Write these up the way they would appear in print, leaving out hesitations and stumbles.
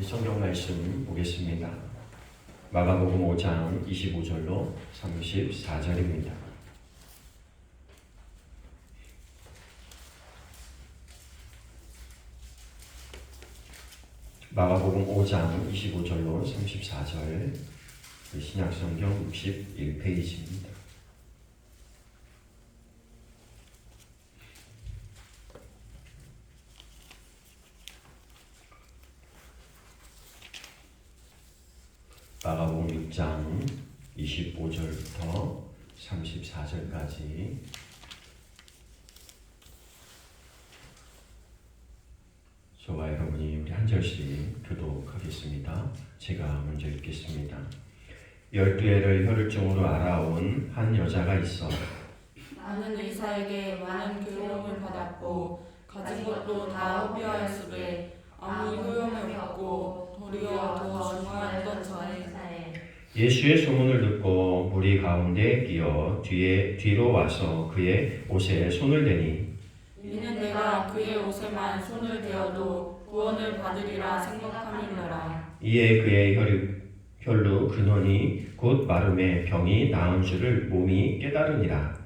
성경 말씀 보겠습니다. 마가복음 5장 25절로 34절입니다. 마가복음 5장 25절로 34절, 신약성경 61페이지입니다. 마가복음 6장 25절부터 34절까지 저와 여러분이 우리 한 절씩 교독하겠습니다. 제가 먼저 읽겠습니다. 12해를 혈루증으로 알아온 한 여자가 있어 나는 의사에게 많은 괴로움을 받았고 가진 것도 다 허비하였으되 아무 효용이 없고 도리어 더 중하였던 자에 예수의 소문을 듣고 무리 가운데 끼어 뒤로 와서 그의 옷에 손을 대니 이는 내가 그의 옷에만 손을 대어도 구원을 받으리라 생각함이니라. 이에 그의 혈루 근원이 곧 마름에 병이 나은 줄을 몸이 깨달으니라.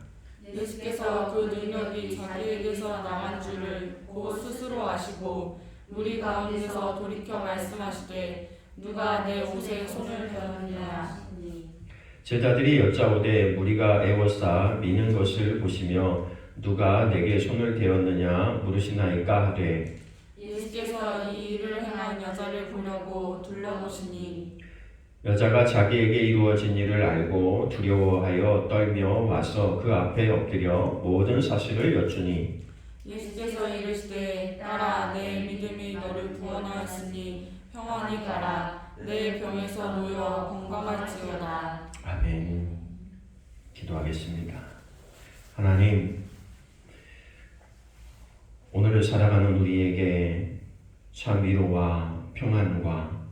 예수께서 그 능력이 자기에게서 나간 줄을 곧 스스로 아시고 무리 가운데서 돌이켜 말씀하시되 누가 내 옷에 손을 대었느냐. 제자들이 여짜오되 무리가 애워싸 미는 것을 보시며 누가 내게 손을 대었느냐 물으시나이까 하되 예수께서 이 일을 행한 여자를 보려고 둘러보시니 여자가 자기에게 이루어진 일을 알고 두려워하여 떨며 와서 그 앞에 엎드려 모든 사실을 여쭈니 예수께서 이르시되 딸아 내 믿음이 너를 구원하였으니 평안히 가라 내 병에서 놓여 건강할지어다. 아멘. 기도하겠습니다. 하나님, 오늘을 살아가는 우리에게 참 위로와 평안과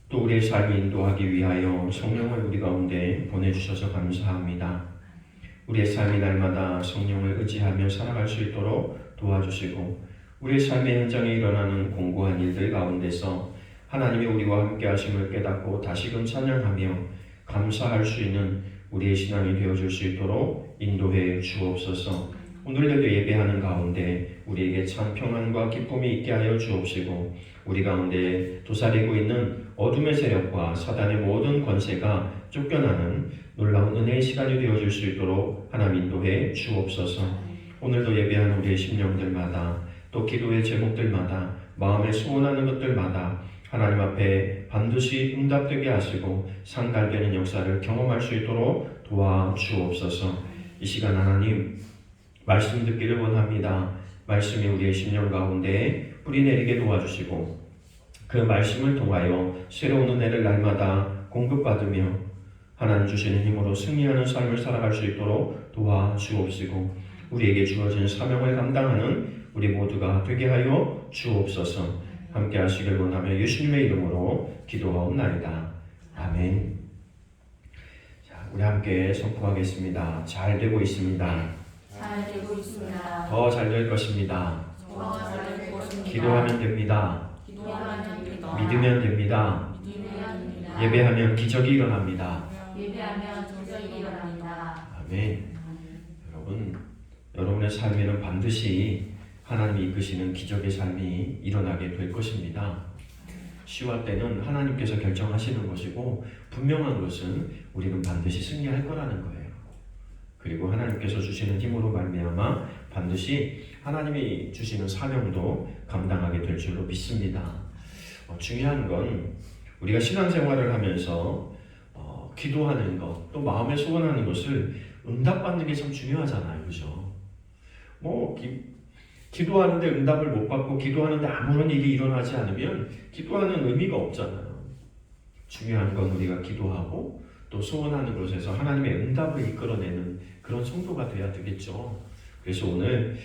또 우리의 삶을 인도하기 위하여 성령을 우리 가운데 보내주셔서 감사합니다. 우리의 삶이 날마다 성령을 의지하며 살아갈 수 있도록 도와주시고 우리의 삶의 현장에 일어나는 공고한 일들 가운데서 하나님이 우리와 함께 하심을 깨닫고 다시금 찬양하며 감사할 수 있는 우리의 신앙이 되어줄 수 있도록 인도해 주옵소서. 오늘도 예배하는 가운데 우리에게 참 평안과 기쁨이 있게 하여 주옵시고 우리 가운데 도사리고 있는 어둠의 세력과 사단의 모든 권세가 쫓겨나는 놀라운 은혜의 시간이 되어줄 수 있도록 하나님 인도해 주옵소서. 오늘도 예배하는 우리의 심령들마다 또 기도의 제목들마다 마음에 소원하는 것들마다 하나님 앞에 반드시 응답되게 하시고 상달되는 역사를 경험할 수 있도록 도와주옵소서. 이 시간 하나님 말씀 듣기를 원합니다. 말씀이 우리의 심령 가운데 뿌리 내리게 도와주시고 그 말씀을 통하여 새로운 은혜를 날마다 공급받으며 하나님 주시는 힘으로 승리하는 삶을 살아갈 수 있도록 도와주옵시고 우리에게 주어진 사명을 감당하는 우리 모두가 되게 하여 주옵소서. 함께 하시길 원하며 예수님의 이름으로 기도하옵나이다. 아멘. 자, 우리 함께 선포하겠습니다. 잘 되고 있습니다. 잘 되고 있습니다. 더 잘 될 것입니다. 더 잘 될 것입니다. 기도하면 됩니다. 기도하면 됩니다. 믿으면 됩니다. 믿으면 됩니다. 예배하면 기적이 일어납니다. 예배하면 기적이 일어납니다. 아멘. 여러분, 여러분의 삶에는 반드시 하나님이 이끄시는 기적의 삶이 일어나게 될 것입니다. 시와 때는 하나님께서 결정하시는 것이고 분명한 것은 우리는 반드시 승리할 거라는 거예요. 그리고 하나님께서 주시는 힘으로 말미암아 반드시 하나님이 주시는 사명도 감당하게 될 줄로 믿습니다. 중요한 건 우리가 신앙생활을 하면서 기도하는 것, 또 마음에 소원하는 것을 응답받는 게 참 중요하잖아요. 그죠? 기도하는데 응답을 못 받고 기도하는데 아무런 일이 일어나지 않으면 기도하는 의미가 없잖아요. 중요한 건 우리가 기도하고 또 소원하는 곳에서 하나님의 응답을 이끌어내는 그런 성도가 돼야 되겠죠. 그래서 오늘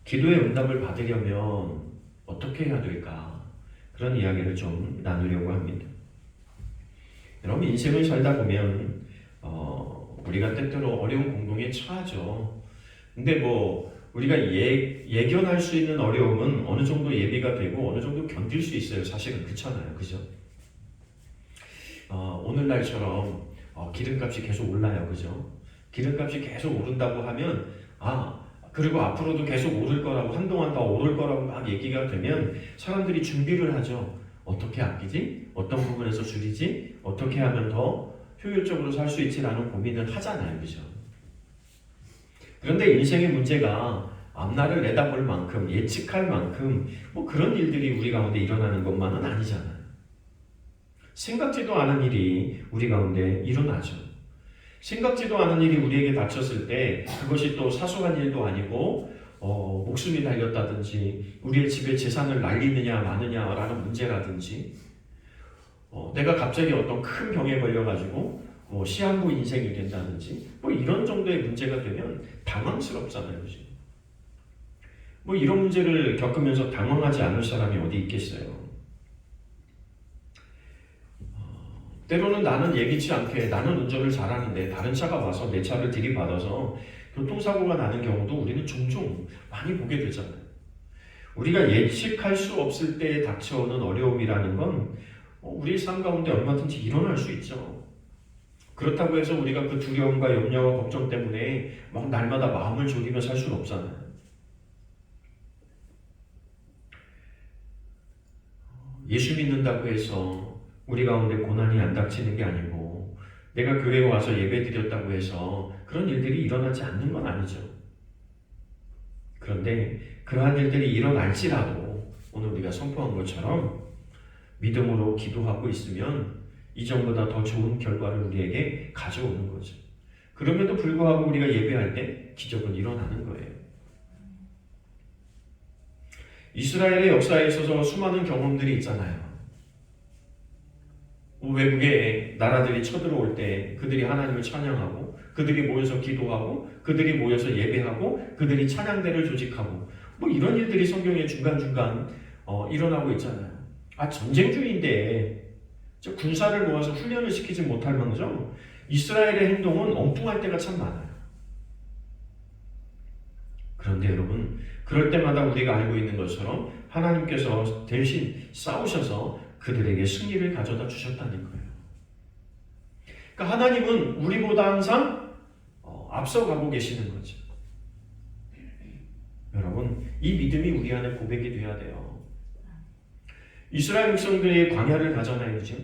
기도의 응답을 받으려면 어떻게 해야 될까? 그런 이야기를 좀 나누려고 합니다. 여러분, 인생을 살다 보면 우리가 때때로 어려운 공동에 처하죠. 근데 우리가 예견할 수 있는 어려움은 어느 정도 예비가 되고 어느 정도 견딜 수 있어요. 사실은 그렇잖아요. 그죠? 오늘날처럼 기름값이 계속 올라요. 그죠? 기름값이 계속 오른다고 하면 그리고 앞으로도 계속 오를 거라고 한동안 더 오를 거라고 막 얘기가 되면 사람들이 준비를 하죠. 어떻게 아끼지? 어떤 부분에서 줄이지? 어떻게 하면 더 효율적으로 살 수 있지라는 고민을 하잖아요. 그죠? 그런데 인생의 문제가 앞날을 내다볼 만큼 예측할 만큼 뭐 그런 일들이 우리 가운데 일어나는 것만은 아니잖아요. 생각지도 않은 일이 우리 가운데 일어나죠. 생각지도 않은 일이 우리에게 닥쳤을 때 그것이 또 사소한 일도 아니고 목숨이 달렸다든지 우리의 집에 재산을 날리느냐 마느냐라는 문제라든지 내가 갑자기 어떤 큰 병에 걸려가지고 시한부 인생이 된다든지 뭐 이런 정도의 문제가 되면 당황스럽잖아요. 그죠? 뭐 이런 문제를 겪으면서 당황하지 않을 사람이 어디 있겠어요. 때로는 나는 예기치 않게 나는 운전을 잘하는데 다른 차가 와서 내 차를 들이받아서 교통사고가 나는 경우도 우리는 종종 많이 보게 되잖아요. 우리가 예측할 수 없을 때 닥쳐오는 어려움이라는 건 우리 삶 가운데 얼마든지 일어날 수 있죠. 그렇다고 해서 우리가 그 두려움과 염려와 걱정 때문에 막 날마다 마음을 졸이며 살 수는 없잖아요. 예수 믿는다고 해서 우리 가운데 고난이 안 닥치는 게 아니고 내가 교회에 와서 예배 드렸다고 해서 그런 일들이 일어나지 않는 건 아니죠. 그런데 그러한 일들이 일어날지라도 오늘 우리가 선포한 것처럼 믿음으로 기도하고 있으면 이전보다 더 좋은 결과를 우리에게 가져오는 거죠. 그럼에도 불구하고 우리가 예배할 때 기적은 일어나는 거예요. 이스라엘의 역사에 있어서 수많은 경험들이 있잖아요. 외국의 나라들이 쳐들어올 때 그들이 하나님을 찬양하고 그들이 모여서 기도하고 그들이 모여서 예배하고 그들이 찬양대를 조직하고 뭐 이런 일들이 성경에 중간중간 일어나고 있잖아요. 전쟁 중인데 군사를 모아서 훈련을 시키지 못할 망정 이스라엘의 행동은 엉뚱할 때가 참 많아요. 그런데 여러분 그럴 때마다 우리가 알고 있는 것처럼 하나님께서 대신 싸우셔서 그들에게 승리를 가져다 주셨다는 거예요. 그러니까 하나님은 우리보다 항상 앞서가고 계시는 거죠. 여러분 이 믿음이 우리 안에 고백이 돼야 돼요. 이스라엘 백성들이 광야를 가잖아요. 그죠?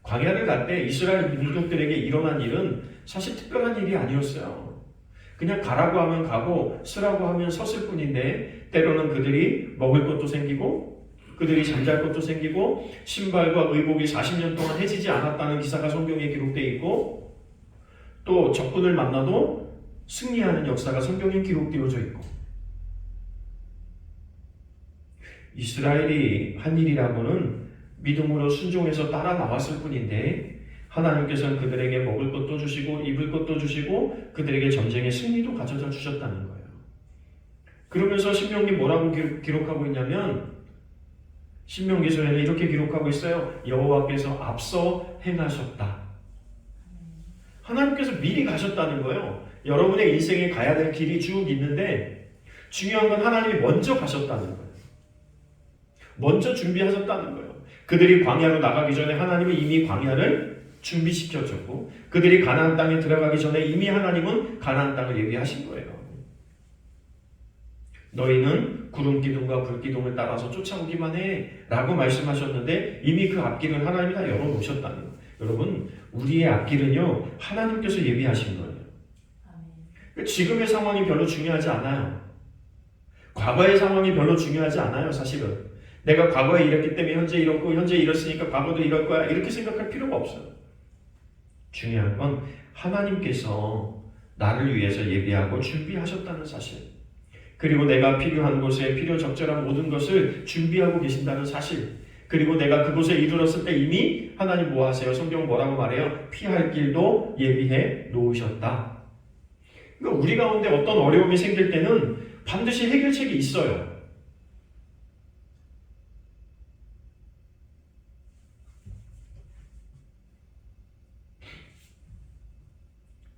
광야를 갈 때 이스라엘 민족들에게 일어난 일은 사실 특별한 일이 아니었어요. 그냥 가라고 하면 가고 서라고 하면 섰을 뿐인데 때로는 그들이 먹을 것도 생기고 그들이 잠잘 것도 생기고 신발과 의복이 40년 동안 해지지 않았다는 기사가 성경에 기록되어 있고 또 적군을 만나도 승리하는 역사가 성경에 기록되어져 있고 이스라엘이 한 일이라고는 믿음으로 순종해서 따라 나왔을 뿐인데 하나님께서는 그들에게 먹을 것도 주시고 입을 것도 주시고 그들에게 전쟁의 승리도 가져다 주셨다는 거예요. 그러면서 신명기 뭐라고 기록하고 있냐면 신명기서에는 이렇게 기록하고 있어요. 여호와께서 앞서 행하셨다. 하나님께서 미리 가셨다는 거예요. 여러분의 인생에 가야 될 길이 쭉 있는데 중요한 건 하나님이 먼저 가셨다는 거예요. 먼저 준비하셨다는 거예요. 그들이 광야로 나가기 전에 하나님은 이미 광야를 준비시켜줬고 그들이 가나안 땅에 들어가기 전에 이미 하나님은 가나안 땅을 예비하신 거예요. 너희는 구름 기둥과 불 기둥을 따라서 쫓아오기만 해 라고 말씀하셨는데 이미 그 앞길은 하나님이 다 열어놓으셨다는 거예요. 여러분 우리의 앞길은요 하나님께서 예비하신 거예요. 지금의 상황이 별로 중요하지 않아요. 과거의 상황이 별로 중요하지 않아요. 사실은 내가 과거에 이랬기 때문에 현재 이렇고 현재 이랬으니까 과거도 이럴 거야 이렇게 생각할 필요가 없어요. 중요한 건 하나님께서 나를 위해서 예비하고 준비하셨다는 사실, 그리고 내가 필요한 곳에 필요적절한 모든 것을 준비하고 계신다는 사실, 그리고 내가 그곳에 이르렀을 때 이미 하나님 뭐 하세요? 성경 뭐라고 말해요? 피할 길도 예비해 놓으셨다. 그러니까 우리 가운데 어떤 어려움이 생길 때는 반드시 해결책이 있어요.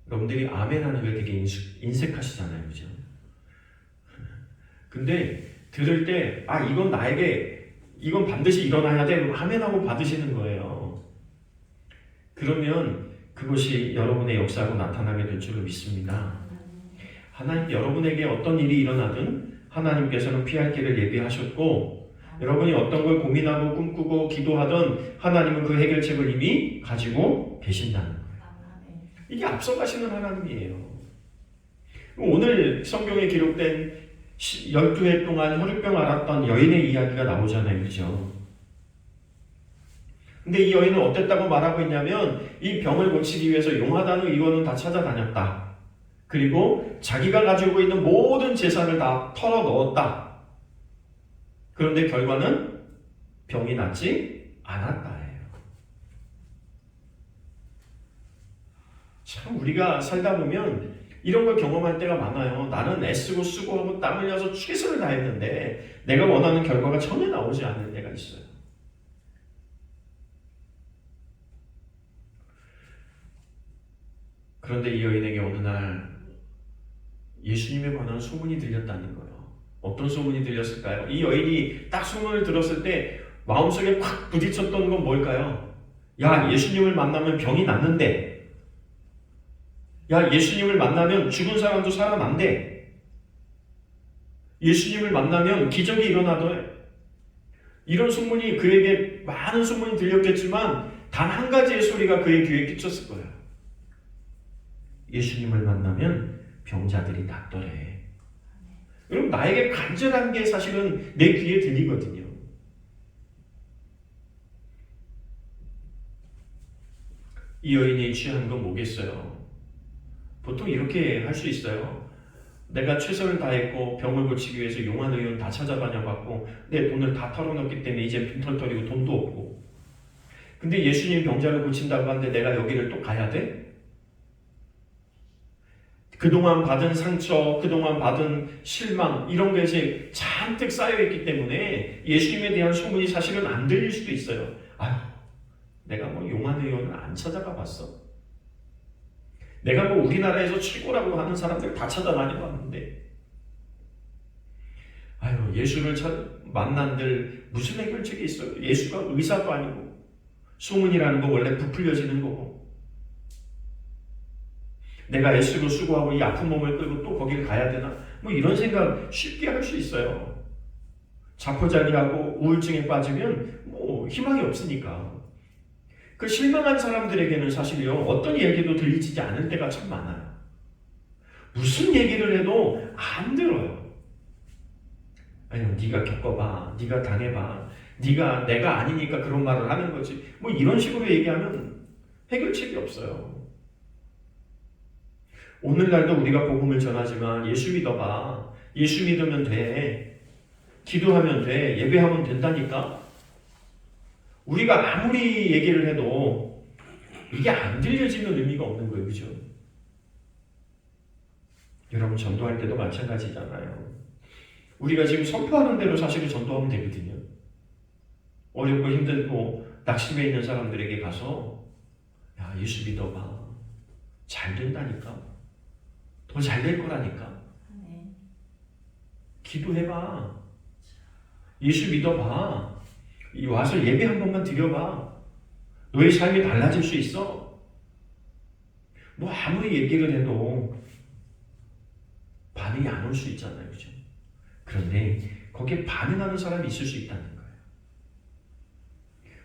여러분들이 아멘 하는 게 되게 인색하시잖아요. 그죠? 근데 들을 때 이건 나에게 이건 반드시 일어나야 돼 아멘하고 받으시는 거예요. 그러면 그것이 여러분의 역사로 나타나게 될 줄로 믿습니다. 하나님 여러분에게 어떤 일이 일어나든 하나님께서는 피할 길을 예비하셨고 여러분이 어떤 걸 고민하고 꿈꾸고 기도하든 하나님은 그 해결책을 이미 가지고 계신다는 거예요. 이게 앞서가시는 하나님이에요. 오늘 성경에 기록된 12해 동안 혈루병 앓았던 여인의 이야기가 나오잖아요. 그죠? 근데 이 여인은 어땠다고 말하고 있냐면 이 병을 고치기 위해서 용하다는 의원은 다 찾아다녔다. 그리고 자기가 가지고 있는 모든 재산을 다 털어 넣었다. 그런데 결과는 병이 낫지 않았다예요. 참 우리가 살다 보면 이런 걸 경험할 때가 많아요. 나는 애쓰고 수고하고 땀 흘려서 최선을 다했는데 내가 원하는 결과가 전혀 나오지 않을 때가 있어요. 그런데 이 여인에게 어느 날 예수님에 관한 소문이 들렸다는 거예요. 어떤 소문이 들렸을까요? 이 여인이 딱 소문을 들었을 때 마음속에 팍 부딪혔던 건 뭘까요? 야, 예수님을 만나면 병이 낫는데. 야, 예수님을 만나면 죽은 사람도 살아난대. 예수님을 만나면 기적이 일어나더래. 이런 소문이 그에게 많은 소문이 들렸겠지만 단 한 가지의 소리가 그의 귀에 끼쳤을 거예요. 예수님을 만나면 병자들이 낫더래. 여러분 나에게 간절한 게 사실은 내 귀에 들리거든요. 이 여인이 취한 건 뭐겠어요? 보통 이렇게 할 수 있어요. 내가 최선을 다했고 병을 고치기 위해서 용한 의원 다 찾아다녀봤고 내 돈을 다 털어넣기 때문에 이제 빈털터리고 돈도 없고 근데 예수님 병자를 고친다고 하는데 내가 여기를 또 가야 돼? 그동안 받은 상처, 그동안 받은 실망 이런 게 이제 잔뜩 쌓여있기 때문에 예수님에 대한 소문이 사실은 안 들릴 수도 있어요. 아휴, 내가 뭐 용한 의원을 안 찾아가 봤어. 내가 뭐 우리나라에서 최고라고 하는 사람들 다 찾아다녀봤는데 아유 예수를 만난들 무슨 해결책이 있어요? 예수가 의사도 아니고 소문이라는 거 원래 부풀려지는 거고 내가 애쓰고 수고하고 이 아픈 몸을 끌고 또 거기를 가야 되나? 뭐 이런 생각 쉽게 할 수 있어요. 자포자기하고 우울증에 빠지면 뭐 희망이 없으니까. 그 실망한 사람들에게는 사실요 어떤 얘기도 들리지 않을 때가 참 많아요. 무슨 얘기를 해도 안 들어요. 아유 네가 겪어봐, 네가 당해봐, 내가 아니니까 그런 말을 하는 거지. 뭐 이런 식으로 얘기하면 해결책이 없어요. 오늘날도 우리가 복음을 전하지만 예수 믿어봐. 예수 믿으면 돼. 기도하면 돼. 예배하면 된다니까. 우리가 아무리 얘기를 해도 이게 안 들려지는 의미가 없는 거예요. 그죠? 여러분 전도할 때도 마찬가지잖아요. 우리가 지금 선포하는 대로 사실은 전도하면 되거든요. 어렵고 힘들고 낙심해 있는 사람들에게 가서 야 예수 믿어봐. 잘 된다니까. 더 잘 될 거라니까. 기도해봐. 예수 믿어봐. 와서 예배 한 번만 드려봐. 너의 삶이 달라질 수 있어. 뭐 아무리 얘기를 해도 반응이 안 올 수 있잖아요. 그죠? 그런데 거기에 반응하는 사람이 있을 수 있다는 거예요.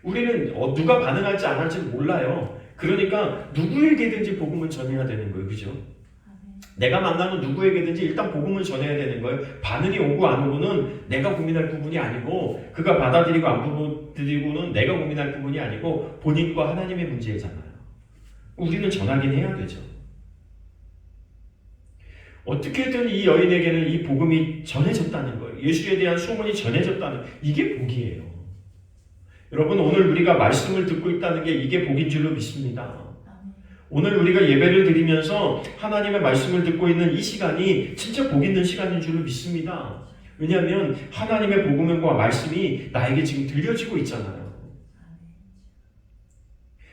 우리는 누가 반응할지 안 할지 몰라요. 그러니까 누구에게든지 복음을 전해야 되는 거예요. 그죠? 내가 만나는 누구에게든지 일단 복음을 전해야 되는 거예요. 반응이 오고 안 오고는 내가 고민할 부분이 아니고 그가 받아들이고 안 받아들이고는 내가 고민할 부분이 아니고 본인과 하나님의 문제잖아요. 우리는 전하긴 해야 되죠. 어떻게든 이 여인에게는 이 복음이 전해졌다는 거예요. 예수에 대한 소문이 전해졌다는 이게 복이에요. 여러분 오늘 우리가 말씀을 듣고 있다는 게 이게 복인 줄로 믿습니다. 오늘 우리가 예배를 드리면서 하나님의 말씀을 듣고 있는 이 시간이 진짜 복 있는 시간인 줄로 믿습니다. 왜냐하면 하나님의 복음과 말씀이 나에게 지금 들려지고 있잖아요.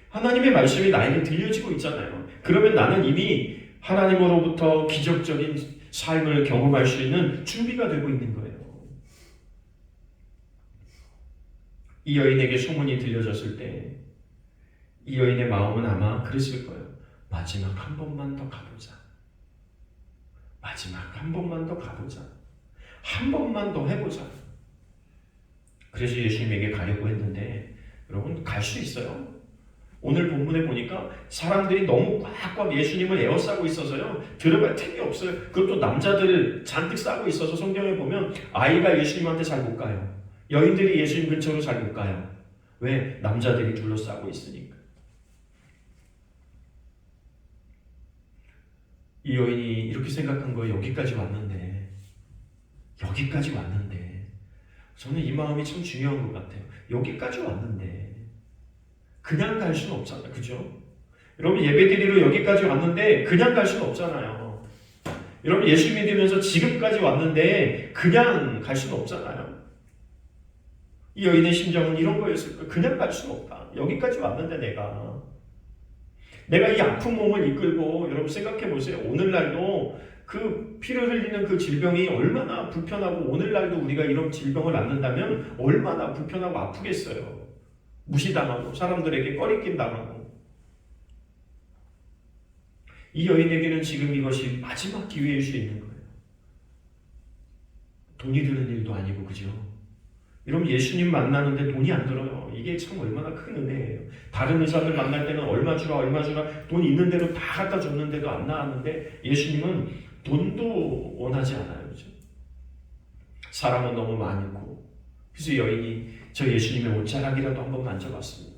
하나님의 말씀이 나에게 들려지고 있잖아요. 그러면 나는 이미 하나님으로부터 기적적인 삶을 경험할 수 있는 준비가 되고 있는 거예요. 이 여인에게 소문이 들려졌을 때 이 여인의 마음은 아마 그랬을 거예요. 마지막 한 번만 더 가보자. 마지막 한 번만 더 가보자. 한 번만 더 해보자. 그래서 예수님에게 가려고 했는데 여러분 갈 수 있어요. 오늘 본문에 보니까 사람들이 너무 꽉꽉 예수님을 에워싸고 있어서요. 들어갈 틈이 없어요. 그것도 남자들 잔뜩 싸고 있어서 성경에 보면 아이가 예수님한테 잘 못 가요. 여인들이 예수님 근처로 잘 못 가요. 왜? 남자들이 둘러싸고 있으니까. 이 여인이 이렇게 생각한 거예요. 여기까지 왔는데 저는 이 마음이 참 중요한 것 같아요. 여기까지 왔는데 그냥 갈 수는 없잖아요. 그죠? 여러분 예배드리러 여기까지 왔는데 그냥 갈 수는 없잖아요. 여러분 예수 믿으면서 지금까지 왔는데 그냥 갈 수는 없잖아요. 이 여인의 심정은 이런 거였을 거예요. 그냥 갈 수는 없다. 여기까지 왔는데 내가 이 아픈 몸을 이끌고 여러분 생각해 보세요. 오늘날도 그 피를 흘리는 그 질병이 얼마나 불편하고 오늘날도 우리가 이런 질병을 앓는다면 얼마나 불편하고 아프겠어요. 무시당하고 사람들에게 꺼리낌 당하고. 이 여인에게는 지금 이것이 마지막 기회일 수 있는 거예요. 돈이 드는 일도 아니고 그죠? 여러분 예수님 만나는데 돈이 안 들어요. 이게 참 얼마나 큰 은혜예요. 다른 의사들 만날 때는 얼마 주라 돈 있는 대로 다 갖다 줬는데도 안 나았는데 예수님은 돈도 원하지 않아요. 그죠? 사람은 너무 많고 그래서 여인이 저 예수님의 옷자락이라도 한번 만져봤습니다.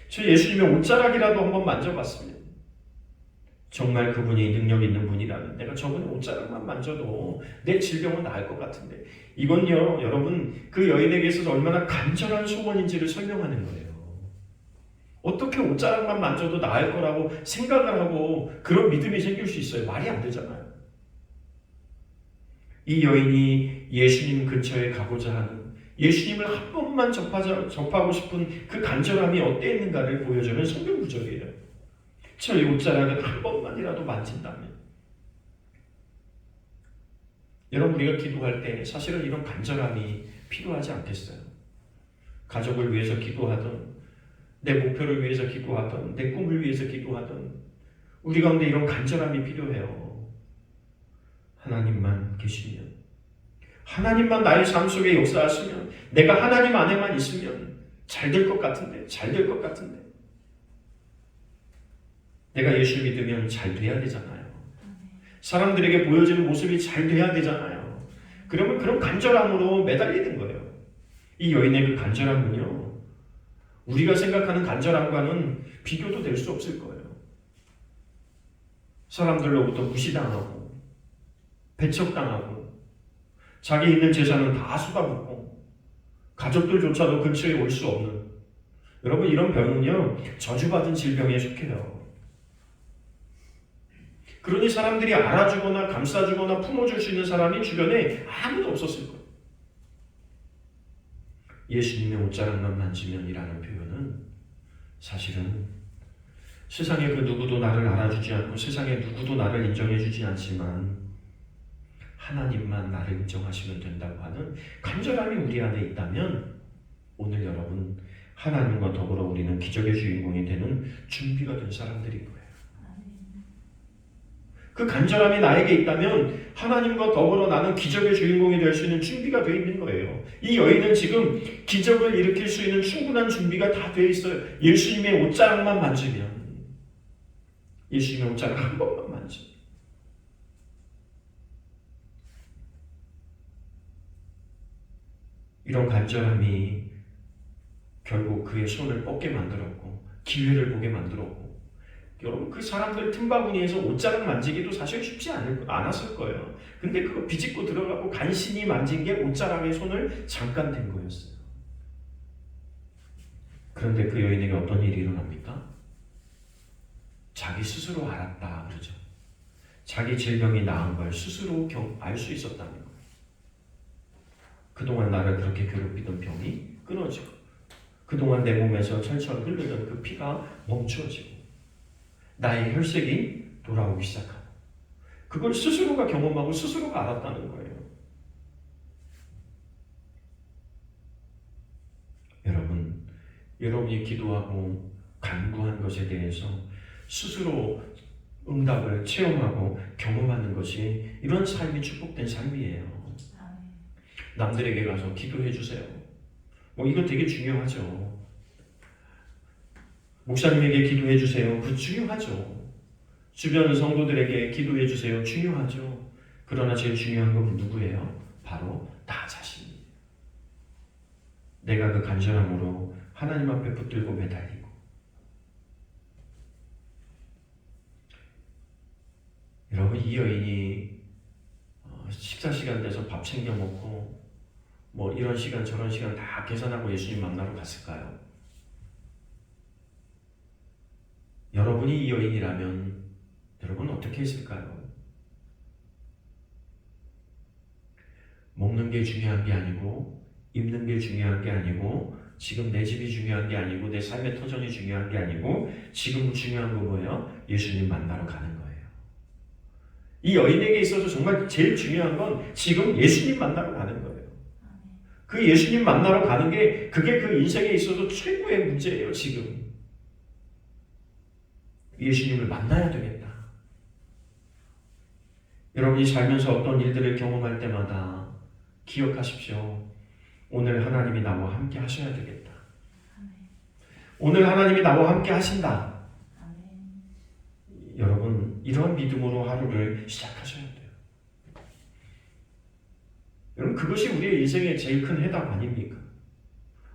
저 예수님의 옷자락이라도 한번 만져봤습니다. 정말 그분이 능력 있는 분이라면 내가 저분의 옷자락만 만져도 내 질병은 나을 것 같은데 이건요 여러분 그 여인에게 있어서 얼마나 간절한 소원인지를 설명하는 거예요. 어떻게 옷자락만 만져도 나을 거라고 생각을 하고 그런 믿음이 생길 수 있어요. 말이 안 되잖아요. 이 여인이 예수님 근처에 가고자 하는 예수님을 한 번만 접하고 싶은 그 간절함이 어땠는가를 보여주는 성경 구절이에요. 저 옷자락을 한 번만이라도 만진다면 여러분 우리가 기도할 때 사실은 이런 간절함이 필요하지 않겠어요? 가족을 위해서 기도하든 내 목표를 위해서 기도하든 내 꿈을 위해서 기도하든 우리 가운데 이런 간절함이 필요해요. 하나님만 계시면 하나님만 나의 삶 속에 역사하시면 내가 하나님 안에만 있으면 잘 될 것 같은데 내가 예수 믿으면 잘 돼야 되잖아요. 사람들에게 보여지는 모습이 잘 돼야 되잖아요. 그러면 그런 간절함으로 매달리는 거예요. 이 여인의 그 간절함은요 우리가 생각하는 간절함과는 비교도 될 수 없을 거예요. 사람들로부터 무시당하고 배척당하고 자기 있는 재산은 다 쏟아붓고 가족들조차도 근처에 올 수 없는 여러분 이런 병은요 저주받은 질병에 속해요. 그러니 사람들이 알아주거나 감싸주거나 품어줄 수 있는 사람이 주변에 아무도 없었을 거예요. 예수님의 옷자락만 만지면이라는 표현은 사실은 세상에 그 누구도 나를 알아주지 않고 세상에 누구도 나를 인정해주지 않지만 하나님만 나를 인정하시면 된다고 하는 간절함이 우리 안에 있다면 오늘 여러분 하나님과 더불어 우리는 기적의 주인공이 되는 준비가 된 사람들인 거예요. 그 간절함이 나에게 있다면 하나님과 더불어 나는 기적의 주인공이 될 수 있는 준비가 되어 있는 거예요. 이 여인은 지금 기적을 일으킬 수 있는 충분한 준비가 다 되어 있어요. 예수님의 옷자락만 만지면 예수님의 옷자락 한 번만 만지면 이런 간절함이 결국 그의 손을 뻗게 만들었고 기회를 보게 만들었고 여러분 그 사람들 틈바구니에서 옷자락 만지기도 사실 쉽지 않았을 거예요. 근데 그거 비집고 들어가고 간신히 만진 게 옷자락에 손을 잠깐 댄 거였어요. 그런데 그 여인에게 어떤 일이 일어납니까? 자기 스스로 알았다 그러죠. 자기 질병이 나은 걸 스스로 알 수 있었다는 거예요. 그동안 나를 그렇게 괴롭히던 병이 끊어지고 그동안 내 몸에서 철철 흐르던 그 피가 멈추어지고 나의 혈색이 돌아오기 시작하고 그걸 스스로가 경험하고 스스로가 알았다는 거예요. 여러분이 기도하고 간구한 것에 대해서 스스로 응답을 체험하고 경험하는 것이 이런 삶이 축복된 삶이에요. 남들에게 가서 기도해 주세요. 이거 되게 중요하죠. 목사님에게 기도해 주세요. 그 중요하죠. 주변 성도들에게 기도해 주세요. 중요하죠. 그러나 제일 중요한 건 누구예요? 바로 나 자신이에요. 내가 그 간절함으로 하나님 앞에 붙들고 매달리고 여러분 이 여인이 식사 시간 돼서 밥 챙겨 먹고 이런 시간 저런 시간 다 계산하고 예수님 만나러 갔을까요? 여러분이 이 여인이라면 여러분 어떻게 했을까요? 먹는 게 중요한 게 아니고 입는 게 중요한 게 아니고 지금 내 집이 중요한 게 아니고 내 삶의 터전이 중요한 게 아니고 지금 중요한 거 뭐예요? 예수님 만나러 가는 거예요. 이 여인에게 있어서 정말 제일 중요한 건 지금 예수님 만나러 가는 거예요. 그 예수님 만나러 가는 게 그게 그 인생에 있어서 최고의 문제예요. 지금 예수님을 만나야 되겠다. 여러분이 살면서 어떤 일들을 경험할 때마다 기억하십시오. 오늘 하나님이 나와 함께 하셔야 되겠다. 오늘 하나님이 나와 함께 하신다. 여러분 이러한 믿음으로 하루를 시작하셔야 돼요. 여러분 그것이 우리의 인생의 제일 큰 해답 아닙니까?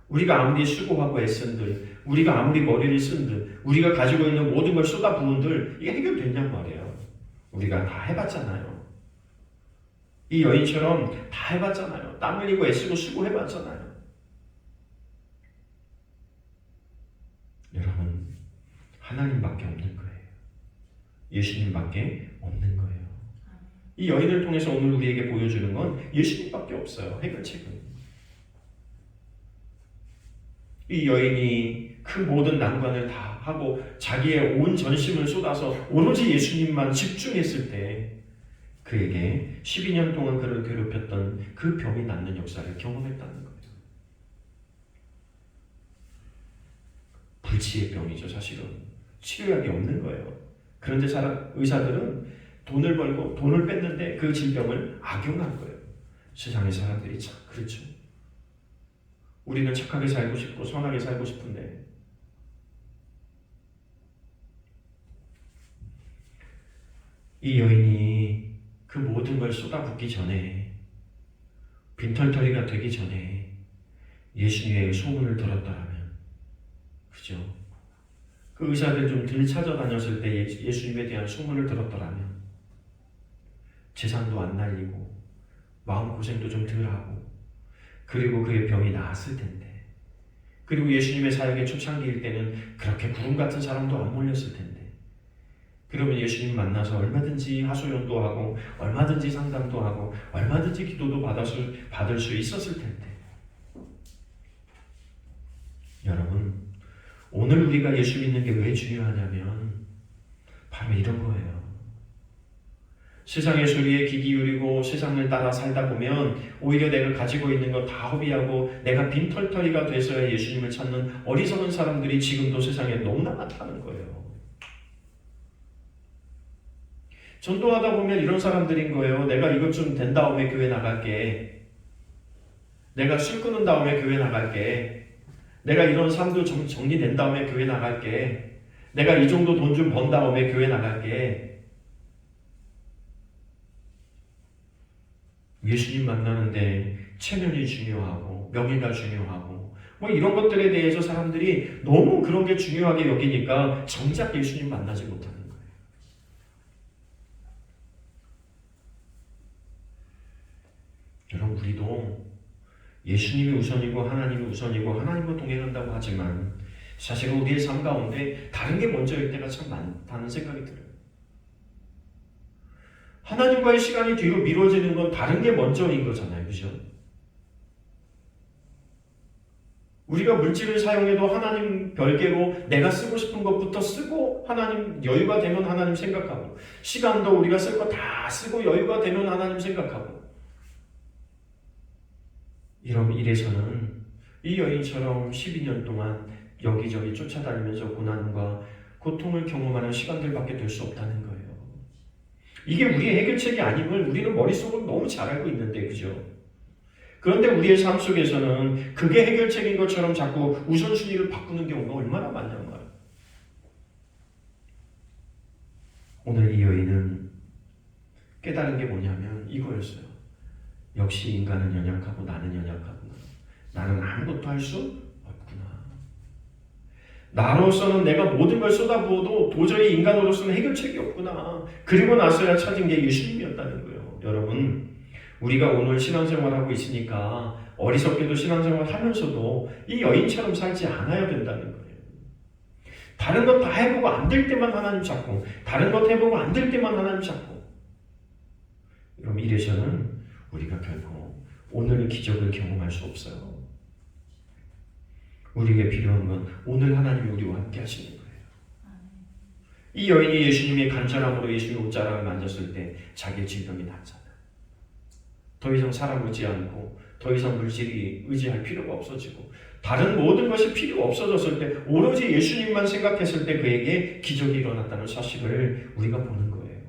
우리가 아무리 수고하고 애쓴들, 우리가 아무리 머리를 쓴들, 우리가 가지고 있는 모든 걸 쏟아부은들 이게 해결됐냔 말이에요. 우리가 다 해봤잖아요. 이 여인처럼 다 해봤잖아요. 땀 흘리고 애쓰고 수고해봤잖아요. 여러분 하나님밖에 없는 거예요. 예수님밖에 없는 거예요. 이 여인을 통해서 오늘 우리에게 보여주는 건 예수님밖에 없어요. 해결책은. 이 여인이 그 모든 난관을 다 하고 자기의 온 전심을 쏟아서 오로지 예수님만 집중했을 때 그에게 12년 동안 그를 괴롭혔던 그 병이 낫는 역사를 경험했다는 거예요. 불치의 병이죠. 사실은 치료약이 없는 거예요. 그런데 의사들은 돈을 벌고 돈을 뺐는데 그 질병을 악용한 거예요. 세상의 사람들이 참 그렇죠. 우리는 착하게 살고 싶고 선하게 살고 싶은데 이 여인이 그 모든 걸 쏟아붓기 전에 빈털터리가 되기 전에 예수님의 소문을 들었더라면 그죠? 그 의사들 좀 덜 찾아다녔을 때 예수님에 대한 소문을 들었더라면 재산도 안 날리고 마음고생도 좀 덜하고 그리고 그의 병이 나았을 텐데 그리고 예수님의 사역의 초창기일 때는 그렇게 구름 같은 사람도 안 몰렸을 텐데 그러면 예수님 만나서 얼마든지 하소연도 하고 얼마든지 상담도 하고 얼마든지 기도도 받을 수 있었을 텐데 여러분 오늘 우리가 예수 믿는 게 왜 중요하냐면 바로 이런 거예요. 세상의 소리에 귀 기울이고 세상을 따라 살다 보면 오히려 내가 가지고 있는 거 다 허비하고 내가 빈털터리가 돼서야 예수님을 찾는 어리석은 사람들이 지금도 세상에 너무나 많다는 거예요. 전도하다 보면 이런 사람들인 거예요. 내가 이것 좀 된 다음에 교회 나갈게. 내가 술 끊은 다음에 교회 나갈게. 내가 이런 삶도 정리된 다음에 교회 나갈게. 내가 이 정도 돈 좀 번 다음에 교회 나갈게. 예수님 만나는데 체면이 중요하고 명예가 중요하고 이런 것들에 대해서 사람들이 너무 그런 게 중요하게 여기니까 정작 예수님 만나지 못하는 거예요. 여러분 우리도 예수님이 우선이고 하나님이 우선이고 하나님과 동행한다고 하지만 사실은 우리의 삶 가운데 다른 게 먼저일 때가 참 많다는 생각이 들어요. 하나님과의 시간이 뒤로 미뤄지는 건 다른 게 먼저인 거잖아요. 그죠? 우리가 물질을 사용해도 하나님 별개로 내가 쓰고 싶은 것부터 쓰고 하나님 여유가 되면 하나님 생각하고 시간도 우리가 쓸 거 다 쓰고 여유가 되면 하나님 생각하고 이래서는 이 여인처럼 12년 동안 여기저기 쫓아다니면서 고난과 고통을 경험하는 시간들밖에 될 수 없다는 거예요. 이게 우리의 해결책이 아님을 우리는 머릿속으로 너무 잘 알고 있는데, 그죠? 그런데 우리의 삶 속에서는 그게 해결책인 것처럼 자꾸 우선순위를 바꾸는 경우가 얼마나 많냐는 말이에요. 오늘 이 여인은 깨달은 게 뭐냐면 이거였어요. 역시 인간은 연약하고 나는 연약하구나. 나는 아무것도 할 수 없구나. 나로서는 내가 모든 걸 쏟아부어도 도저히 인간으로서는 해결책이 없구나. 그리고 나서야 찾은 게 예수님이었다는 거예요. 여러분, 우리가 오늘 신앙생활하고 있으니까 어리석게도 신앙생활 하면서도 이 여인처럼 살지 않아야 된다는 거예요. 다른 것 다 해보고 안 될 때만 하나님 찾고, 다른 것 해보고 안 될 때만 하나님 찾고. 그럼 이래서는 우리가 결코 오늘의 기적을 경험할 수 없어요. 우리에게 필요한 건 오늘 하나님이 우리와 함께 하시는 거예요. 이 여인이 예수님의 간절함으로 예수님의 옷자락을 만졌을 때 자기의 질병이 낫잖아요. 더 이상 사람 의지 않고 더 이상 물질이 의지할 필요가 없어지고 다른 모든 것이 필요가 없어졌을 때 오로지 예수님만 생각했을 때 그에게 기적이 일어났다는 사실을 우리가 보는 거예요.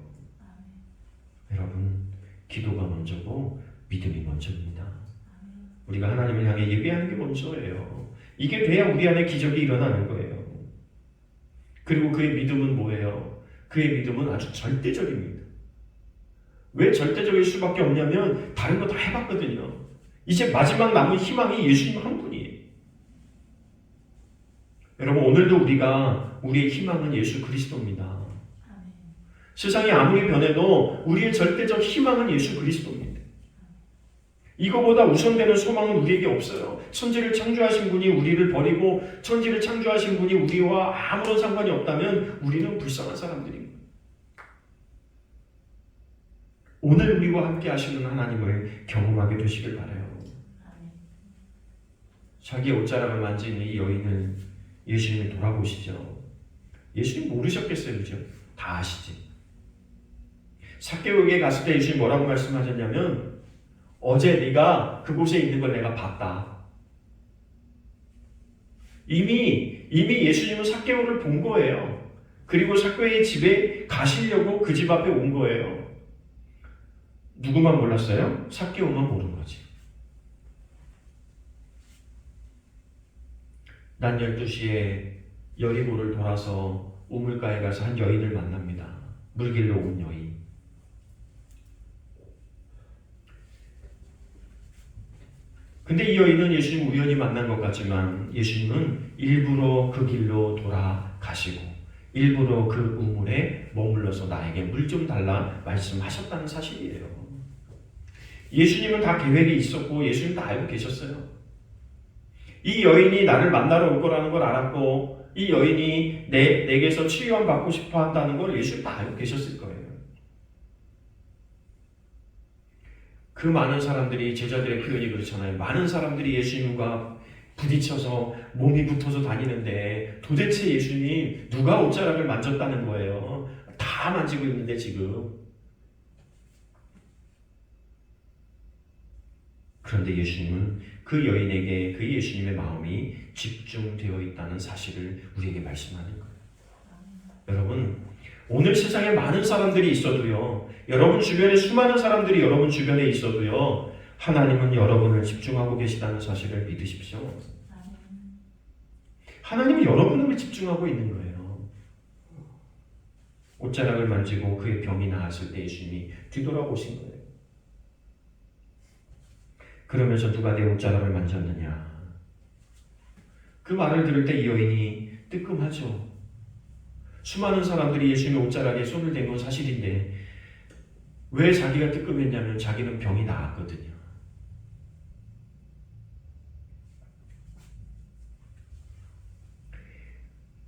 여러분, 기도가 먼저고 믿음이 먼저입니다. 우리가 하나님을 향해 예배하는 게 먼저예요. 이게 돼야 우리 안에 기적이 일어나는 거예요. 그리고 그의 믿음은 뭐예요? 그의 믿음은 아주 절대적입니다. 왜 절대적일 수밖에 없냐면 다른 거 다 해봤거든요. 이제 마지막 남은 희망이 예수님 한 분이에요. 여러분, 오늘도 우리의 희망은 예수 그리스도입니다. 세상이 아무리 변해도 우리의 절대적 희망은 예수 그리스도입니다. 이거보다 우선되는 소망은 우리에게 없어요. 천지를 창조하신 분이 우리를 버리고 천지를 창조하신 분이 우리와 아무런 상관이 없다면 우리는 불쌍한 사람들입니다. 오늘 우리와 함께 하시는 하나님을 경험하게 되시길 바라요. 자기의 옷자락을 만진 이 여인을 예수님이 돌아보시죠. 예수님 모르셨겠어요, 그죠? 다 아시지. 삭개오에게 갔을 때 예수님 뭐라고 말씀하셨냐면 어제 네가 그곳에 있는 걸 내가 봤다. 이미 예수님은 삭개오를 본 거예요. 그리고 삭개오의 집에 가시려고 그 집 앞에 온 거예요. 누구만 몰랐어요? 삭개오만 모른 거지. 낮 12시에 여리고를 돌아서 우물가에 가서 한 여인을 만납니다. 물길로 온 여인. 근데 이 여인은 예수님 우연히 만난 것 같지만 예수님은 일부러 그 길로 돌아가시고 일부러 그 우물에 머물러서 나에게 물 좀 달라 말씀하셨다는 사실이에요. 예수님은 다 계획이 있었고 예수님 다 알고 계셨어요. 이 여인이 나를 만나러 올 거라는 걸 알았고 이 여인이 내게서 치유함 받고 싶어 한다는 걸 예수님 다 알고 계셨을 거예요. 그 많은 사람들이, 제자들의 표현이 그렇잖아요. 많은 사람들이 예수님과 부딪혀서 몸이 붙어서 다니는데 도대체 예수님 누가 옷자락을 만졌다는 거예요. 다 만지고 있는데 지금. 그런데 예수님은 그 여인에게 그 예수님의 마음이 집중되어 있다는 사실을 우리에게 말씀하는 거예요. 여러분, 오늘 세상에 많은 사람들이 있어도요, 여러분 주변에 수많은 사람들이 여러분 주변에 있어도요, 하나님은 여러분을 집중하고 계시다는 사실을 믿으십시오. 하나님은 여러분을 집중하고 있는 거예요. 옷자락을 만지고 그의 병이 나았을 때 예수님이 뒤돌아보신 거예요. 그러면서 누가 내 옷자락을 만졌느냐? 그 말을 들을 때 이 여인이 뜨끔하죠. 수많은 사람들이 예수님의 옷자락에 손을 댄 건 사실인데 왜 자기가 뜨끔했냐면 자기는 병이 나았거든요.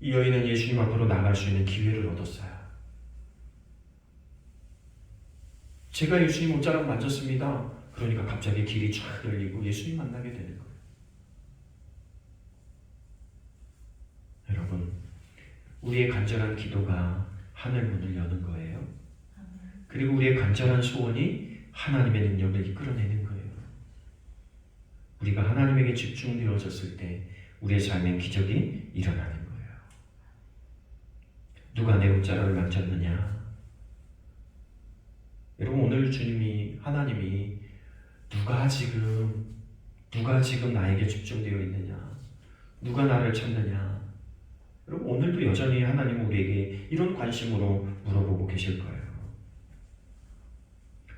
이 여인은 예수님 앞으로 나갈 수 있는 기회를 얻었어요. 제가 예수님 옷자락 만졌습니다. 그러니까 갑자기 길이 쫙 열리고 예수님 만나게 되는 거예요. 여러분, 우리의 간절한 기도가 하늘 문을 여는 거예요. 그리고 우리의 간절한 소원이 하나님의 능력을 이끌어내는 거예요. 우리가 하나님에게 집중되어졌을 때 우리의 삶에 기적이 일어나는 거예요. 누가 내 옷자락을 만졌느냐? 여러분, 오늘 하나님이 누가 지금 나에게 집중되어 있느냐? 누가 나를 찾느냐? 여러분, 오늘도 여전히 하나님은 우리에게 이런 관심으로 물어보고 계실 거예요.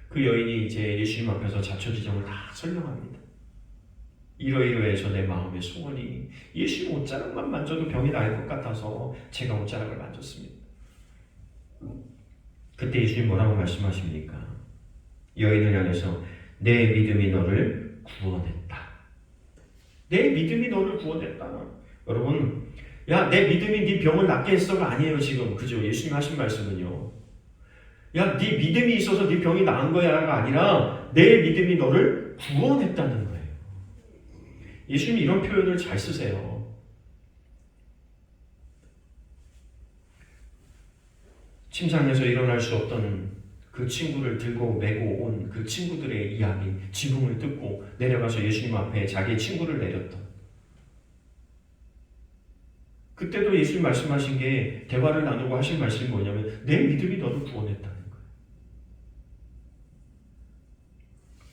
그 여인이 이제 예수님 앞에서 자초지종을 다 설명합니다. 이러이러해서 내 마음의 소원이 예수님 옷자락만 만져도 병이 나을 것 같아서 제가 옷자락을 만졌습니다. 그때 예수님 뭐라고 말씀하십니까? 여인을 향해서 내 믿음이 너를 구원했다. 내 믿음이 너를 구원했다. 여러분, 야, 내 믿음이 네 병을 낫게 했어가 아니에요 지금. 그죠? 예수님 하신 말씀은요. 야, 네 믿음이 있어서 네 병이 나은 거야가 아니라 내 믿음이 너를 구원했다는 거예요. 예수님이 이런 표현을 잘 쓰세요. 침상에서 일어날 수 없던 그 친구를 들고 메고 온 그 친구들의 이야기, 지붕을 뜯고 내려가서 예수님 앞에 자기의 친구를 내렸던, 그때도 예수님 말씀하신 게, 대화를 나누고 하신 말씀이 뭐냐면 내 믿음이 너를 구원했다는 거예요.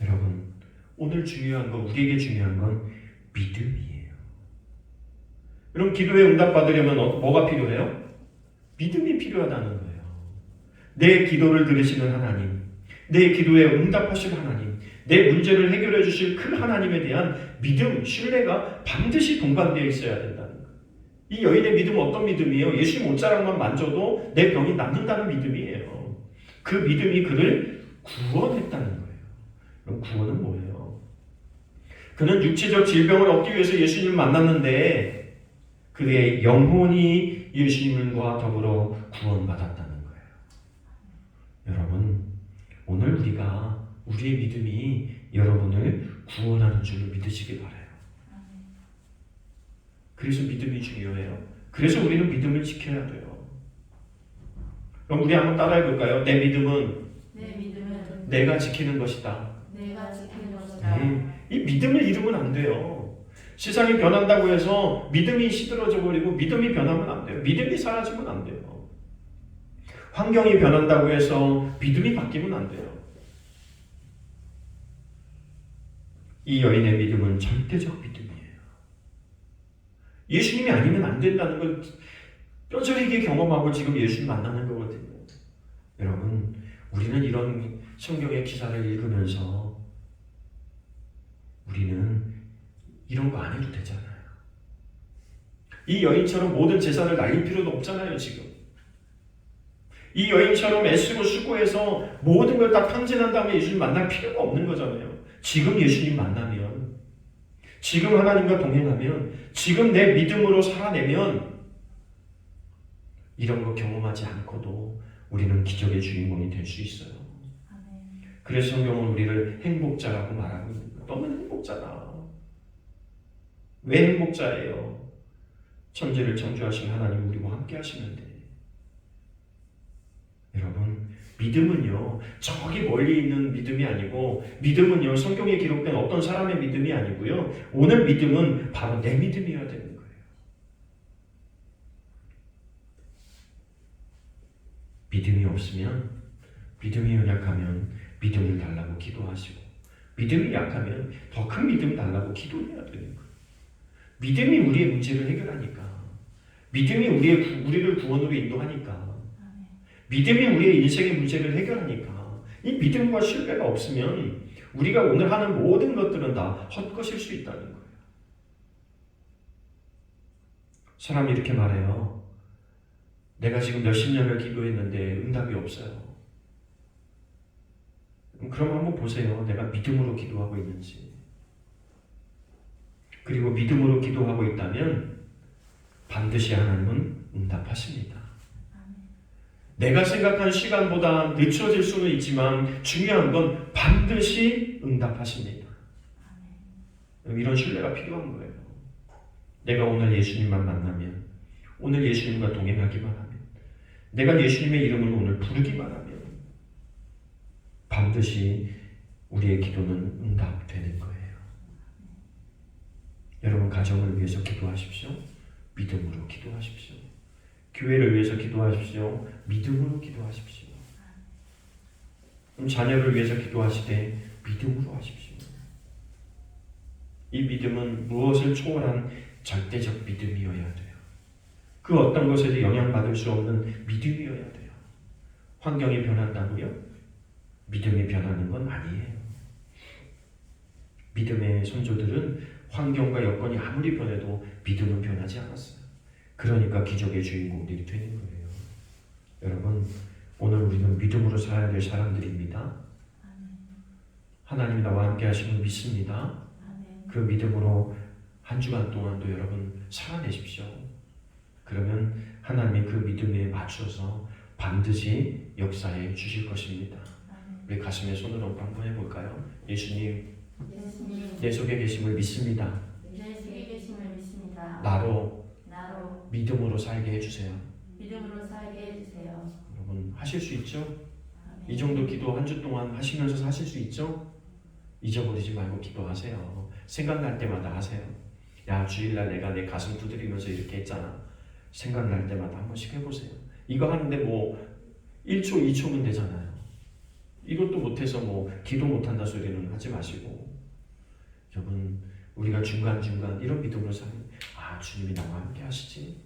여러분, 오늘 중요한 건, 우리에게 중요한 건 믿음이에요. 여러분, 기도에 응답받으려면 뭐가 필요해요? 믿음이 필요하다는 거예요. 내 기도를 들으시는 하나님, 내 기도에 응답하실 하나님, 내 문제를 해결해 주실 그 하나님에 대한 믿음, 신뢰가 반드시 동반되어 있어야 된다는 거예요. 이 여인의 믿음은 어떤 믿음이에요? 예수님 옷자락만 만져도 내 병이 낫는다는 믿음이에요. 그 믿음이 그를 구원했다는 거예요. 그럼 구원은 뭐예요? 그는 육체적 질병을 얻기 위해서 예수님을 만났는데 그의 영혼이 예수님과 더불어 구원받았다는 거예요. 여러분, 오늘 우리의 믿음이 여러분을 구원하는 줄을 믿으시기 바라요. 그래서 믿음이 중요해요. 그래서 우리는 믿음을 지켜야 돼요. 그럼 우리 한번 따라해 볼까요? 내 믿음은 내가 지키는 것이다. 이 믿음을 잃으면 안 돼요. 세상이 변한다고 해서 믿음이 시들어져 버리고 믿음이 변하면 안 돼요. 믿음이 사라지면 안 돼요. 환경이 변한다고 해서 믿음이 바뀌면 안 돼요. 이 여인의 믿음은 절대적 믿음이에요. 예수님이 아니면 안 된다는 걸 뼈저리게 경험하고 지금 예수님 만나는 거거든요. 여러분, 우리는 이런 성경의 기사를 읽으면서 우리는 이런 거 안 해도 되잖아요. 이 여인처럼 모든 재산을 날릴 필요도 없잖아요, 지금. 이 여인처럼 애쓰고 수고해서 모든 걸 다 탕진한 다음에 예수님 만날 필요가 없는 거잖아요. 지금 예수님 만나면, 지금 하나님과 동행하면, 지금 내 믿음으로 살아내면 이런 거 경험하지 않고도 우리는 기적의 주인공이 될 수 있어요. 그래서 성경은 우리를 행복자라고 말하고 있는 거예요. 너는 행복자다. 왜 행복자예요? 천지를 창조하신 하나님 우리와 함께 하시는데. 여러분, 믿음은요, 저기 멀리 있는 믿음이 아니고, 믿음은요, 성경에 기록된 어떤 사람의 믿음이 아니고요, 오늘 믿음은 바로 내 믿음이어야 되는 거예요. 믿음이 없으면, 믿음이 연약하면 믿음을 달라고 기도하시고, 믿음이 약하면 더 큰 믿음 달라고 기도해야 되는 거예요. 믿음이 우리의 문제를 해결하니까, 믿음이 우리를 구원으로 인도하니까, 믿음이 우리의 인생의 문제를 해결하니까, 이 믿음과 신뢰가 없으면 우리가 오늘 하는 모든 것들은 다 헛것일 수 있다는 거예요. 사람이 이렇게 말해요. 내가 지금 몇십 년을 기도했는데 응답이 없어요. 그럼 한번 보세요. 내가 믿음으로 기도하고 있는지. 그리고 믿음으로 기도하고 있다면 반드시 하나님은 응답하십니다. 내가 생각한 시간보다 늦춰질 수는 있지만 중요한 건 반드시 응답하십니다. 이런 신뢰가 필요한 거예요. 내가 오늘 예수님만 만나면, 오늘 예수님과 동행하기만 하면, 내가 예수님의 이름을 오늘 부르기만 하면 반드시 우리의 기도는 응답되는 거예요. 여러분 가정을 위해서 기도하십시오. 믿음으로 기도하십시오. 교회를 위해서 기도하십시오. 믿음으로 기도하십시오. 자녀를 위해서 기도하시되 믿음으로 하십시오. 이 믿음은 무엇을 초월한 절대적 믿음이어야 돼요. 그 어떤 것에도 영향받을 수 없는 믿음이어야 돼요. 환경이 변한다고요? 믿음이 변하는 건 아니에요. 믿음의 선조들은 환경과 여건이 아무리 변해도 믿음은 변하지 않았어요. 그러니까 기적의 주인공들이 되는 거예요. 여러분, 오늘 우리는 믿음으로 살아야 될 사람들입니다. 하나님이 나와 함께 하심을 믿습니다. 그 믿음으로 한 주간 동안도 여러분 살아내십시오. 그러면 하나님이 그 믿음에 맞춰서 반드시 역사해 주실 것입니다. 우리 가슴에 손을 얹고 한번 해볼까요? 예수님, 내 속에 계심을 믿습니다. 나로 믿음으로 살게 해주세요. 여러분 하실 수 있죠? 이 정도 기도 한 주 동안 하시면서 하실 수 있죠? 잊어버리지 말고 기도하세요. 생각날 때마다 하세요. 야, 주일날 내가 내 가슴 두드리면서 이렇게 했잖아. 생각날 때마다 한 번씩 해보세요. 이거 하는데 뭐 1초, 2초면 되잖아요. 이것도 못해서 뭐 기도 못한다 소리는 하지 마시고, 여러분 우리가 중간중간 이런 믿음으로 살면, 아, 주님이 나와 함께 하시지,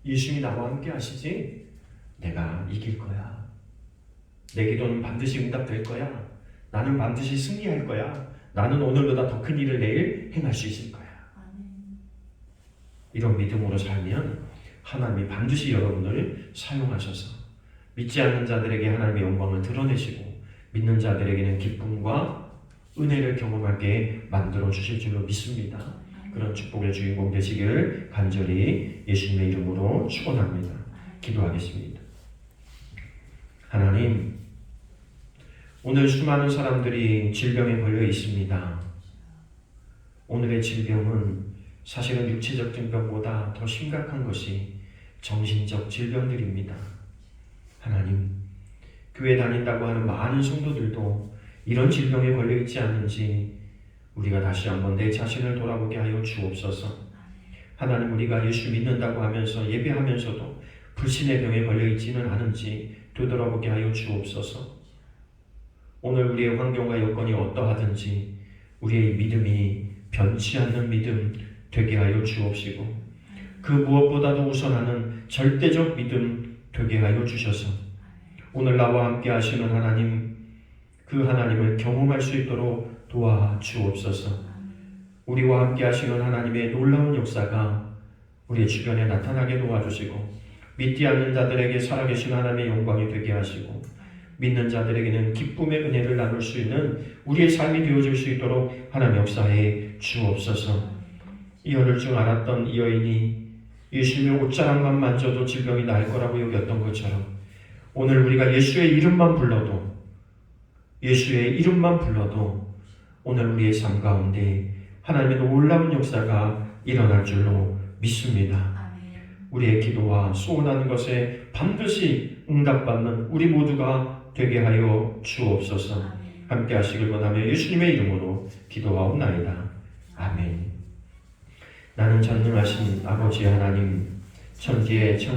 예수님이 나와 함께 하시지, 내가 이길 거야, 내 기도는 반드시 응답될 거야, 나는 반드시 승리할 거야, 나는 오늘보다 더 큰 일을 내일 행할 수 있을 거야. 이런 믿음으로 살면 하나님이 반드시 여러분을 사용하셔서 믿지 않는 자들에게 하나님의 영광을 드러내시고 믿는 자들에게는 기쁨과 은혜를 경험하게 만들어 주실 줄로 믿습니다. 그런 축복의 주인공 되시기를 간절히 예수님의 이름으로 축원합니다. 기도하겠습니다. 하나님, 오늘 수많은 사람들이 질병에 걸려 있습니다. 오늘의 질병은 사실은 육체적 질병보다 더 심각한 것이 정신적 질병들입니다. 하나님, 교회 다닌다고 하는 많은 성도들도 이런 질병에 걸려 있지 않는지 우리가 다시 한번 내 자신을 돌아보게 하여 주옵소서. 하나님, 우리가 예수 믿는다고 하면서 예배하면서도 불신의 병에 걸려 있지는 않은지 되돌아보게 하여 주옵소서. 오늘 우리의 환경과 여건이 어떠하든지 우리의 믿음이 변치 않는 믿음 되게 하여 주옵시고, 그 무엇보다도 우선하는 절대적 믿음 되게 하여 주셔서 오늘 나와 함께 하시는 하나님, 그 하나님을 경험할 수 있도록 도와 주옵소서. 우리와 함께 하시는 하나님의 놀라운 역사가 우리의 주변에 나타나게 도와주시고, 믿지 않는 자들에게 살아계신 하나님의 영광이 되게 하시고, 믿는 자들에게는 기쁨의 은혜를 나눌 수 있는 우리의 삶이 되어질 수 있도록 하나님 역사해 주옵소서. 이 열흘 중 알았던 이 여인이 예수님의 옷자락만 만져도 질병이 나을 거라고 여겼던 것처럼, 오늘 우리가 예수의 이름만 불러도, 예수의 이름만 불러도 오늘 우리의 삶 가운데 하나님의 놀라운 역사가 일어날 줄로 믿습니다. 우리의 기도와 소원하는 것에 반드시 응답받는 우리 모두가 되게 하여 주옵소서. 함께 하시길 원하며 예수님의 이름으로 기도하옵나이다. 아멘. 나는 전능하신 아버지 하나님, 천지의 천